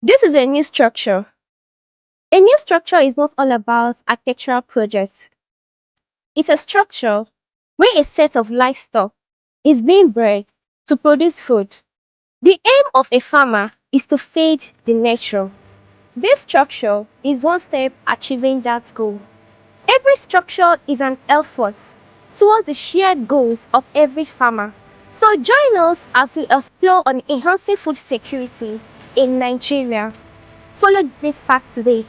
This is a new structure. A new structure is not all about architectural projects. It's a structure where a set of livestock is being bred to produce food. The aim of a farmer is to feed the nature. This structure is one step achieving that goal. Every structure is an effort towards the shared goals of every farmer. So join us as we explore on enhancing food security in Nigeria. Follow this path today.